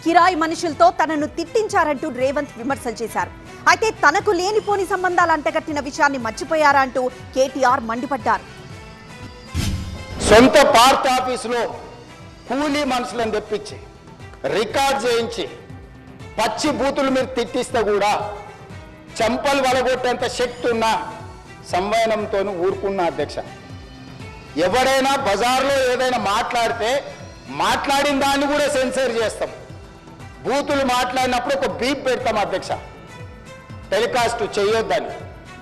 కిరాయి మనుషులతో తనను తిట్టించారంటూ రేవంత్ విమర్శలు చేశారు. అయితే తనకు లేనిపోని సంబంధాలు అంటగట్టిన విషయాన్ని మర్చిపోయారా అంటూ కేటీఆర్ మండిపడ్డారు. సొంత పార్టీ ఆఫీసులో కూలీ మనుషులను తెప్పించి రికార్డ్ చేయించి పచ్చి బూతులు మీరు తిట్టిస్తే కూడా చంపలు వలగొట్టేంత శక్తి ఉన్న సంవయనంతో ఊరుకున్న అధ్యక్ష. ఎవరైనా బజార్లో ఏదైనా మాట్లాడితే మాట్లాడిన దాన్ని కూడా సెన్సర్ చేస్తాం. బూతులు మాట్లాడినప్పుడు ఒక బీప్ పెడతాం అధ్యక్ష, టెలికాస్ట్ చేయొద్దని.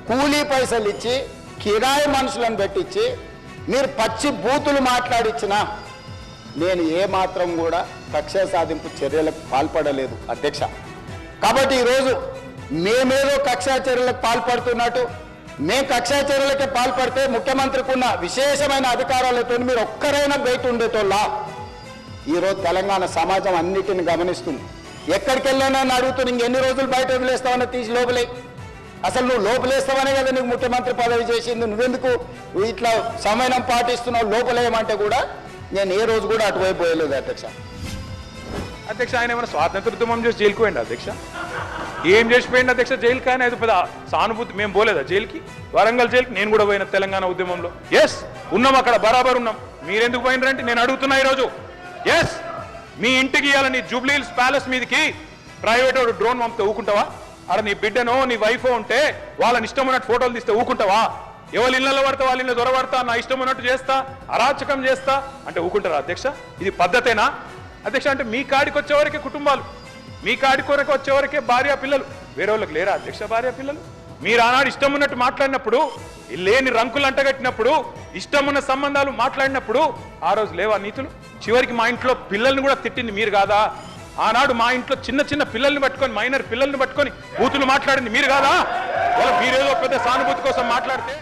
కూలీ పైసలు ఇచ్చి కిరాయి మనుషులను పెట్టించి మీరు పచ్చి బూతులు మాట్లాడిచ్చినా నేను ఏమాత్రం కూడా కక్ష సాధింపు చర్యలకు పాల్పడలేదు అధ్యక్ష. కాబట్టి ఈరోజు మేమేదో కక్షా చర్యలకు పాల్పడుతున్నట్టు, మేము కక్షా చర్యలకే పాల్పడితే ముఖ్యమంత్రికి ఉన్న విశేషమైన అధికారాలతో మీరు ఒక్కరైనా బయట ఉండేటోళ్ళ. ఈరోజు తెలంగాణ సమాజం అన్నిటిని గమనిస్తుంది. ఎక్కడికి వెళ్ళానని అడుగుతుంది, ఇంకెన్ని రోజులు బయట వదిలేస్తావని తీసి లోపలే. అసలు నువ్వు లోపలేస్తావనే కదా నీకు ముఖ్యమంత్రి పదవి చేసింది, నువ్వెందుకు ఇట్లా సమయం పాటిస్తున్నావు లోపలేయమంటే కూడా నేను ఏ రోజు కూడా అటువైపు పోయలేదు అధ్యక్ష. అధ్యక్ష ఆయన ఏమైనా స్వాతంత్రోద్యమం చేసి జైలుకు పోయింది అధ్యక్ష? ఏం చేసిపోయింది అధ్యక్ష జైలుకి? ఆయన అది పెద్ద సానుభూతి. మేము పోలేదా జైలుకి? వరంగల్ జైలుకి నేను కూడా పోయిన తెలంగాణ ఉద్యమంలో. ఎస్ ఉన్నాం, అక్కడ బరాబర్ ఉన్నాం. మీరెందుకు పోయినరంటే నేను అడుగుతున్నా ఈరోజు. ఎస్ మీ ఇంటికి ఇవ్వాలని జూబ్లీ హిల్స్ ప్యాలెస్ మీదకి ప్రైవేట్ వాడు డ్రోన్ పంపితే ఊకుంటావా? అక్కడ నీ బిడ్డనో నీ వైఫో ఉంటే వాళ్ళని ఇష్టం ఉన్నట్టు ఫోటోలు తీస్తే ఊకుంటావా? ఎవరి ఇళ్లలో పడితే వాళ్ళ ఇళ్ళ దొరబడతా, నా ఇష్టం ఉన్నట్టు చేస్తా, అరాచకం చేస్తా అంటే ఊకుంటారా అధ్యక్ష? ఇది పద్ధతేనా అధ్యక్ష? అంటే మీ కాడికి వచ్చేవరకే కుటుంబాలు, మీ కాడి కొరకు వచ్చేవరకే భార్య పిల్లలు, వేరే వాళ్ళకి లేరా అధ్యక్ష భార్య పిల్లలు? మీరు ఆనాడు ఇష్టం ఉన్నట్టు మాట్లాడినప్పుడు, లేని రంకులు అంటగట్టినప్పుడు, ఇష్టం ఉన్న సంబంధాలు మాట్లాడినప్పుడు ఆ రోజు లేవా నీతులు? చివరికి మా ఇంట్లో పిల్లల్ని కూడా తిట్టింది మీరు కాదా? ఆనాడు మా ఇంట్లో చిన్న చిన్న పిల్లల్ని పట్టుకొని, మైనర్ పిల్లల్ని పట్టుకొని బూతులు మాట్లాడింది మీరు కాదా? మీరేదో పెద్ద సానుభూతి కోసం మాట్లాడితే